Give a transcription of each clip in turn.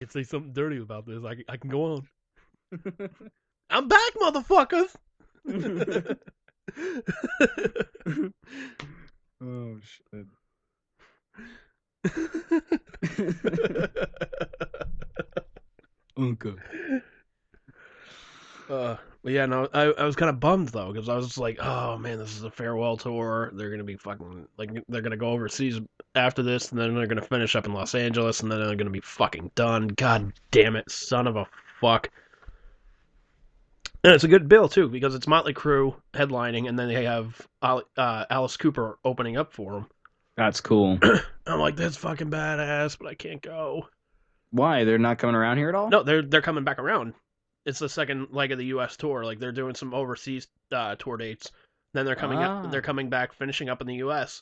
Can't say something dirty about this. I can go on. I'm back, motherfuckers. Oh shit. Uncle. But yeah, no, I was kind of bummed though because I was just like, oh man, this is a farewell tour. They're gonna be fucking like they're gonna go overseas after this, and then they're gonna finish up in Los Angeles, and then they're gonna be fucking done. God damn it, son of a fuck. And it's a good bill too because it's Motley Crue headlining, and then they have Alice Cooper opening up for them. That's cool. I'm like, that's fucking badass, but I can't go. Why? They're not coming around here at all? No, they're coming back around. It's the second leg of the U.S. tour. Like they're doing some overseas tour dates. Then they're coming up. They're coming back, finishing up in the U.S.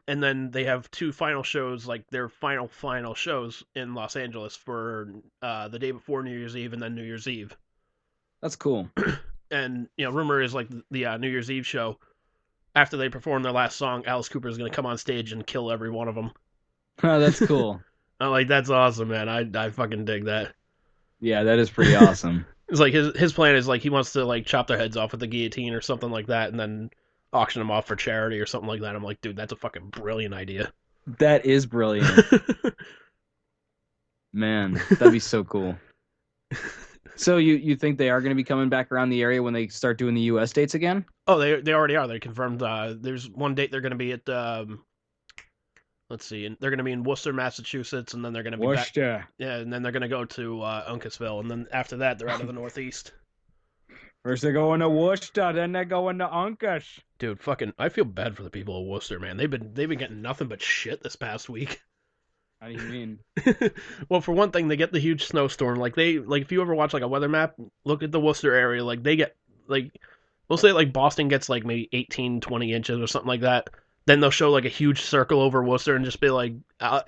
And then they have two final shows, like their final shows in Los Angeles for the day before New Year's Eve and then New Year's Eve. That's cool. And rumor is like the New Year's Eve show. After they perform their last song, Alice Cooper is going to come on stage and kill every one of them. Oh, that's cool. I'm like, that's awesome, man. I fucking dig that. Yeah, that is pretty awesome. It's like his plan is like he wants to like chop their heads off with the guillotine or something like that, and then auction them off for charity or something like that. I'm like, dude, that's a fucking brilliant idea. That is brilliant. Man, that'd be so cool. So you think they are going to be coming back around the area when they start doing the U.S. dates again? Oh, they already are. They confirmed. There's one date they're going to be at. Let's see, they're going to be in Worcester, Massachusetts, and then they're going to be Worcester. back. Yeah, and then they're going to go to Uncasville, and then after that they're out of the Northeast. First they're going to Worcester, then they're going to Uncas. Dude, fucking, I feel bad for the people of Worcester, man. They've been getting nothing but shit this past week. How do you mean? Well, for one thing, they get the huge snowstorm. Like if you ever watch like a weather map, look at the Worcester area. Like they get like, we'll say like Boston gets like maybe 18, 20 inches or something like that. Then they'll show like a huge circle over Worcester and just be like,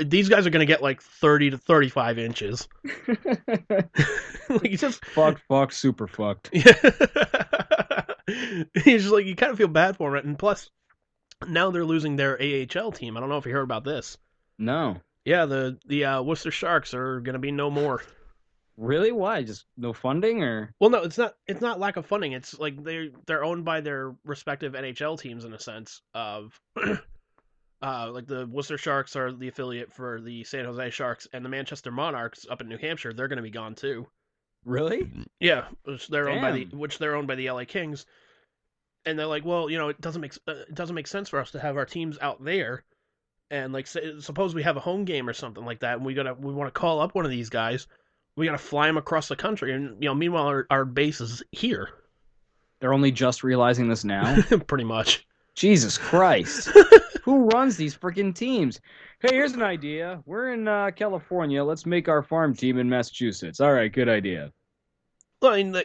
these guys are gonna get like 30 to 35 inches. Like just fuck, super fucked. Yeah. He's just like, you kind of feel bad for it, and plus, now they're losing their AHL team. I don't know if you heard about this. No. Yeah, the Worcester Sharks are gonna be no more. Really? Why? Just no funding, or? Well, no, it's not lack of funding. It's like they're owned by their respective NHL teams in a sense of, like the Worcester Sharks are the affiliate for the San Jose Sharks, and the Manchester Monarchs up in New Hampshire, they're gonna be gone too. Really? Yeah, which they're owned by the LA Kings, and they're like, well, it doesn't make sense for us to have our teams out there, and like suppose we have a home game or something like that, and we want to call up one of these guys, we gotta fly them across the country, and meanwhile our base is here. They're only just realizing this now. Pretty much. Jesus Christ! Who runs these freaking teams? Hey, here's an idea. We're in California. Let's make our farm team in Massachusetts. All right, good idea. Well, I mean,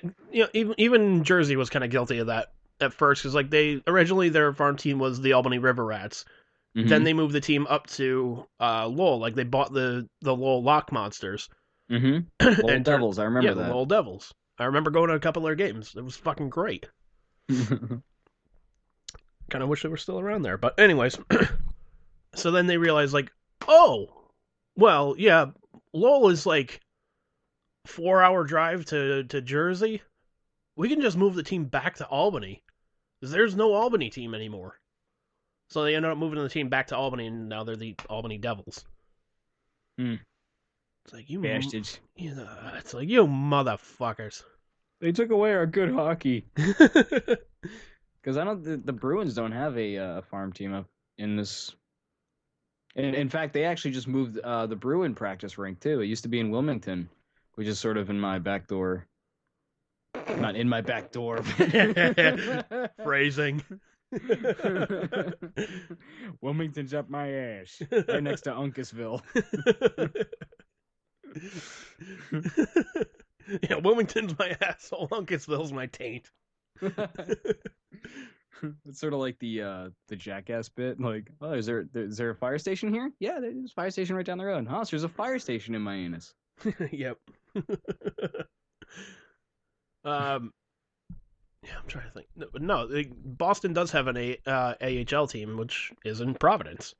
even Jersey was kind of guilty of that at first, because like originally their farm team was the Albany River Rats. Mm-hmm. Then they moved the team up to Lowell. Like they bought the Lowell Lock Monsters. Mm-hmm. Lowell Devils. I remember that. Yeah, the Lowell Devils. I remember going to a couple of their games. It was fucking great. Kind of wish they were still around there. But anyways, so then they realized like, oh, well, yeah, Lowell is like 4-hour drive to Jersey. We can just move the team back to Albany, because there's no Albany team anymore. So they ended up moving the team back to Albany, and now they're the Albany Devils. Hmm. It's like, you bastards. It's like, you motherfuckers. They took away our good hockey. Because I know the Bruins don't have a farm team up in this. In fact, they actually just moved the Bruin practice rink too. It used to be in Wilmington, which is sort of in my back door. Not in my back door. Phrasing. Wilmington's up my ass, right next to Uncasville. Yeah, Wilmington's my asshole. Uncasville's my taint. It's sort of like the Jackass bit. Like, oh, is there a fire station here? Yeah, there's a fire station right down the road. Huh? So there's a fire station in my anus. Yep. Yeah, I'm trying to think. No, Boston does have an AHL team, which is in Providence.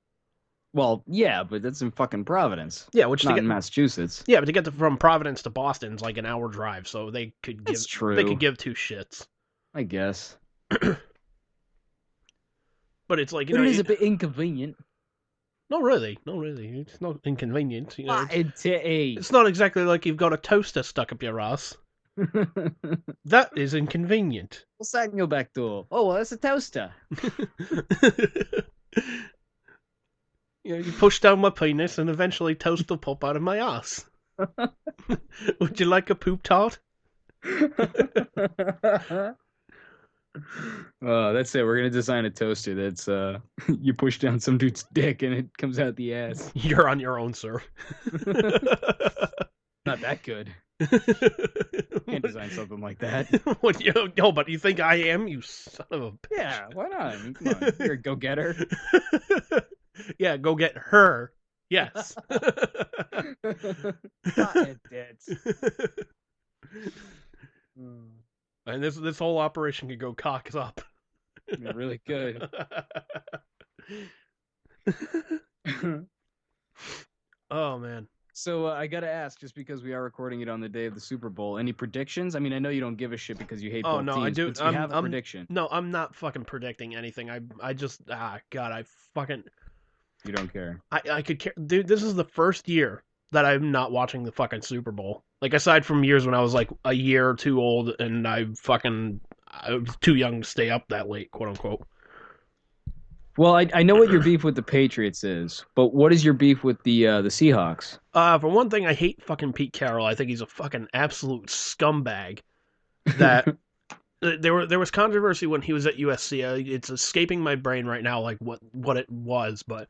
Well, yeah, but that's in fucking Providence, Yeah, which to not get in Massachusetts. yeah, but to get from Providence to Boston is like an hour drive, so That's they could true, give two shits. I guess. But it's like But it is a bit inconvenient. not really. It's not inconvenient. It It's not exactly like you've got a toaster stuck up your ass. That is inconvenient. What's that in your back door? Oh, well, that's a toaster. You push down my penis and eventually toast will pop out of my ass. Would you like a poop tart? That's it. We're gonna design a toaster that's you push down some dude's dick and it comes out the ass. You're on your own, sir. Not that good. Can't design something like that. But you think I am, you son of a bitch. Yeah, why not? I mean, come on, you're a go-getter. Yeah, go get her. Yes. And this whole operation could go cock up. It really could. Oh man. So I gotta ask, just because we are recording it on the day of the Super Bowl, any predictions? I mean, I know you don't give a shit because you hate both no, teams, I do. but do you have a prediction? No, I'm not fucking predicting anything. I just God, I fucking. You don't care. I could care, dude. This is the first year that I'm not watching the fucking Super Bowl. Like aside from years when I was like a year or two old and I was too young to stay up that late, quote unquote. Well, I know what your beef with the Patriots is, but what is your beef with the Seahawks? For one thing, I hate fucking Pete Carroll. I think he's a fucking absolute scumbag. That there was controversy when he was at USC. It's escaping my brain right now, like what it was, but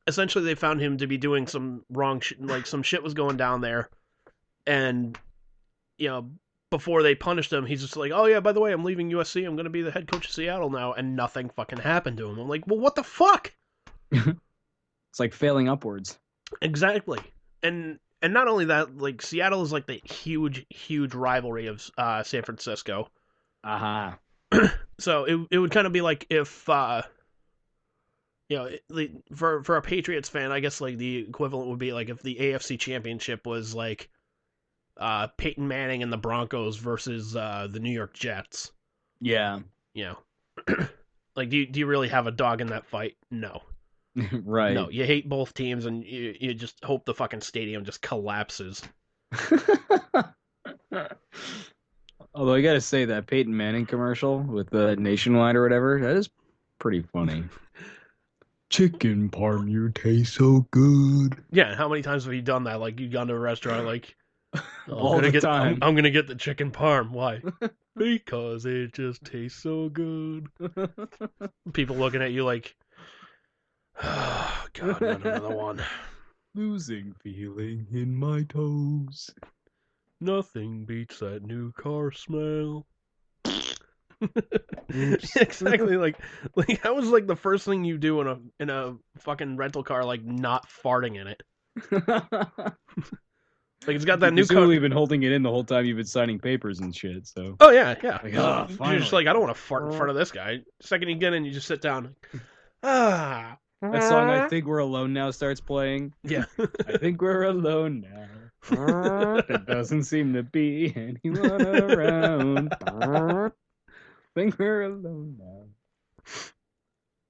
essentially they found him to be doing some wrong shit. Like some shit was going down there, and before they punished him, he's just like, oh yeah, by the way, I'm leaving USC. I'm going to be the head coach of Seattle now, and nothing fucking happened to him. I'm like, well, what the fuck? It's like failing upwards. Exactly. And not only that, like Seattle is like the huge rivalry of San Francisco. Aha. So it would kind of be like if for a Patriots fan, I guess like the equivalent would be like if the AFC Championship was like Peyton Manning and the Broncos versus the New York Jets. Yeah. Like do you really have a dog in that fight? No. Right. No, you hate both teams and you just hope the fucking stadium just collapses. Although I gotta say that Peyton Manning commercial with the Nationwide or whatever, that is pretty funny. Chicken parm, you taste so good. Yeah, how many times have you done that? Like you've gone to a restaurant like all the time. I'm gonna get the chicken parm. Why? Because it just tastes so good. People looking at you like, oh God, not another one. Losing feeling in my toes. Nothing beats that new car smell. Exactly, like that was like the first thing you do in a fucking rental car, like not farting in it. Like it's got that new car. You've been holding it in the whole time you've been signing papers and shit. So. Oh yeah. Like, You're just like, I don't want to fart in front of this guy. Second you get in, you just sit down. That song "I Think We're Alone Now" starts playing. Yeah. I think we're alone now. There doesn't seem to be anyone around. I think we're alone now.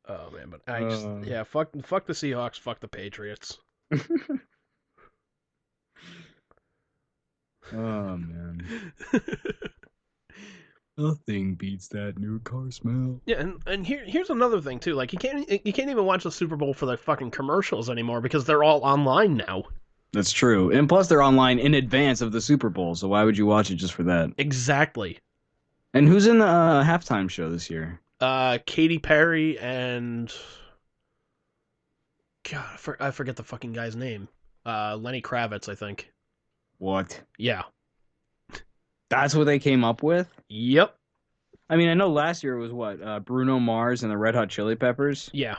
Oh man, but I just fuck the Seahawks, fuck the Patriots. Oh man. Nothing beats that new car smell. Yeah, and here's another thing too. Like you can't even watch the Super Bowl for the fucking commercials anymore because they're all online now. That's true. And plus they're online in advance of the Super Bowl, so why would you watch it just for that? Exactly. And who's in the halftime show this year? Katy Perry and God, I forget the fucking guy's name. Lenny Kravitz, I think. What? Yeah. That's what they came up with? Yep. I mean, I know last year was what? Bruno Mars and the Red Hot Chili Peppers? Yeah.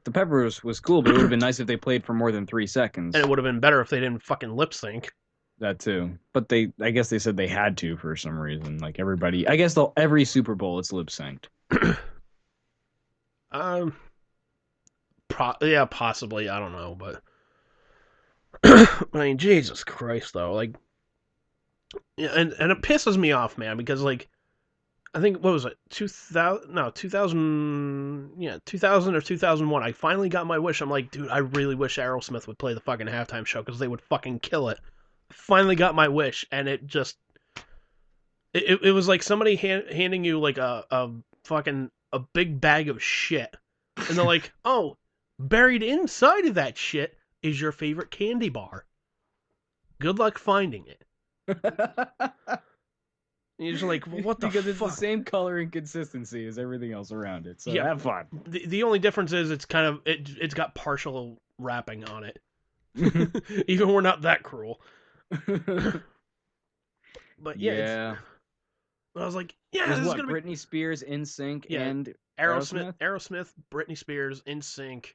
The Peppers was cool, but it would have been nice if they played for more than 3 seconds. And it would have been better if they didn't fucking lip sync. That too. But I guess they said they had to for some reason. Like everybody, I guess every Super Bowl it's lip synced. Yeah, possibly. I don't know, but I mean, Jesus Christ, though. Like, yeah, and it pisses me off, man, because like I think what was it, 2000? No, 2000. Yeah, 2000 or 2001. I finally got my wish. I'm like, dude, I really wish Aerosmith would play the fucking halftime show because they would fucking kill it. Finally got my wish, and it just it was like somebody handing you like a fucking a big bag of shit, and they're like, oh, buried inside of that shit is your favorite candy bar. Good luck finding it. And you're just like, well, what the because fuck? it's the same color and consistency as everything else around it. So Yeah. have fun. The only difference is it's kind of it's got partial wrapping on it. Even we're not that cruel. But yeah. I was like, yeah, It was this is what, gonna be Britney Spears, NSYNC, Yeah, and Aerosmith, Britney Spears, NSYNC,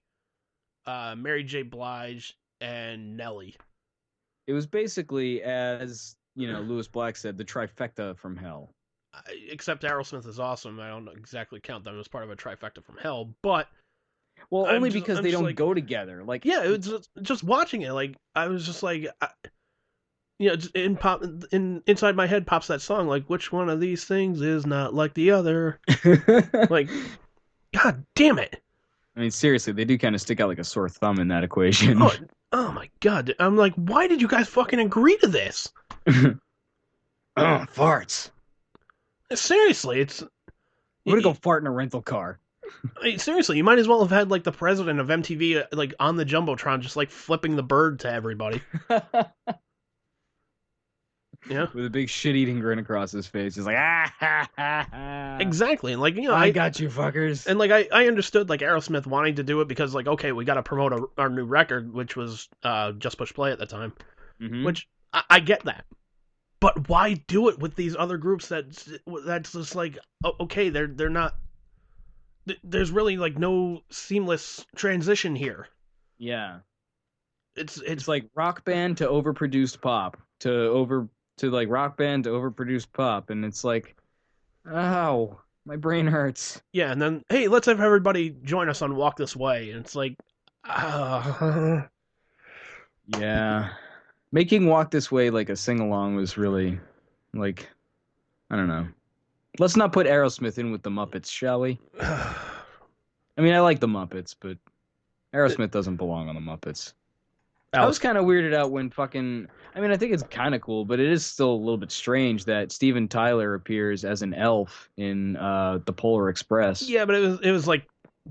Mary J. Blige, and Nelly. It was basically, as you know, Lewis Black said, the trifecta from hell. Except Aerosmith is awesome. I don't exactly count them as part of a trifecta from hell, but well, only because they don't like, go together. Like, yeah, it's just watching it. Like I was just like, you know, inside my head pops that song. Like, which one of these things is not like the other? Like, God damn it! I mean, seriously, they do kind of stick out like a sore thumb in that equation. Oh my God! I'm like, why did you guys fucking agree to this? Oh, farts. Seriously, it's. I'm gonna go fart in a rental car. I mean, seriously, you might as well have had like the president of MTV like on the jumbotron, just like flipping the bird to everybody. Yeah, with a big shit-eating grin across his face, just like exactly. And like, you know, I got you, fuckers. And like, I understood like Aerosmith wanting to do it because like, okay, we got to promote our new record, which was Just Push Play at the time, which I get that. But why do it with these other groups that's just like, okay, they're not. There's really like no seamless transition here. Yeah, it's like rock band to overproduced pop to like rock band to overproduced pop, and it's like, ow, my brain hurts. Yeah, and then hey, let's have everybody join us on Walk This Way, and it's like, yeah, making Walk This Way like a sing along was really like, I don't know. Let's not put Aerosmith in with the Muppets, shall we? I mean, I like the Muppets, but Aerosmith doesn't belong on the Muppets. I was kind of weirded out when fucking. I mean, I think it's kind of cool, but it is still a little bit strange that Steven Tyler appears as an elf in the Polar Express. Yeah, but it was like,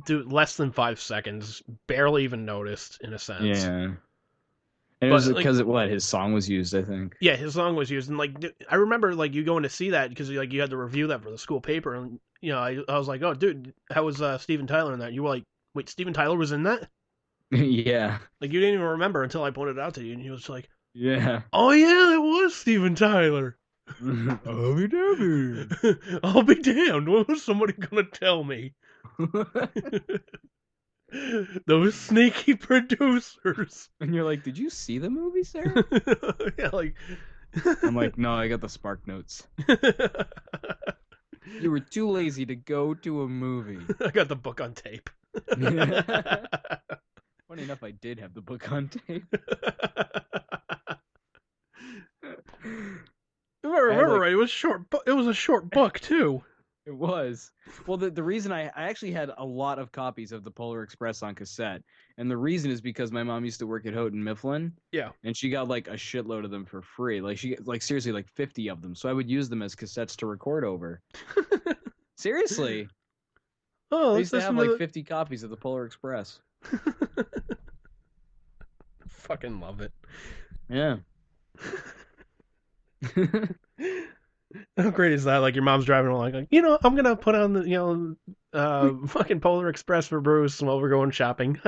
dude, less than 5 seconds, barely even noticed in a sense. Yeah. And it was because his song was used, I think. Yeah, his song was used, and like I remember like you going to see that because like you had to review that for the school paper, and you know I was like, oh dude, how was Steven Tyler in that? You were like, wait, Steven Tyler was in that? Yeah. Like you didn't even remember until I pointed it out to you, and you was like, yeah. Oh yeah, it was Steven Tyler. I'll be damned. I'll be damned. When was somebody gonna tell me? Those sneaky producers. And you're like, did you see the movie, Sarah? Yeah, like. I'm like, no, I got the Spark Notes. You were too lazy to go to a movie. I got the book on tape. Funny enough, I did have the book on tape. If I remember right, it was short. It was a short book too. It was. Well, the reason I actually had a lot of copies of the Polar Express on cassette, and the reason is because my mom used to work at Houghton Mifflin. Yeah. And she got like a shitload of them for free. Like seriously like 50 of them. So I would use them as cassettes to record over. Seriously. Oh, I used to have like 50 copies of the Polar Express. Fucking love it. Yeah. How great is that? Like your mom's driving along, like, you know, I'm gonna put on the, fucking Polar Express for Bruce while we're going shopping.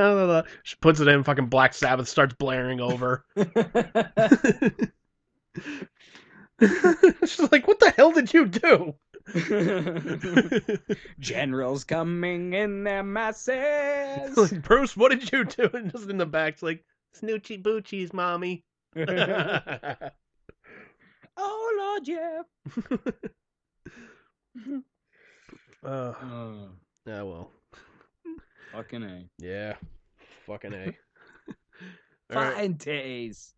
She puts it in, fucking Black Sabbath starts blaring over. She's like, what the hell did you do? Generals coming in their masses. Like, Bruce, what did you do? And just in the back, it's like, Snoochie Boochies, mommy. Oh, Lord, yeah. Yeah, well. Fucking A. Yeah. fucking A. All right. Fine days.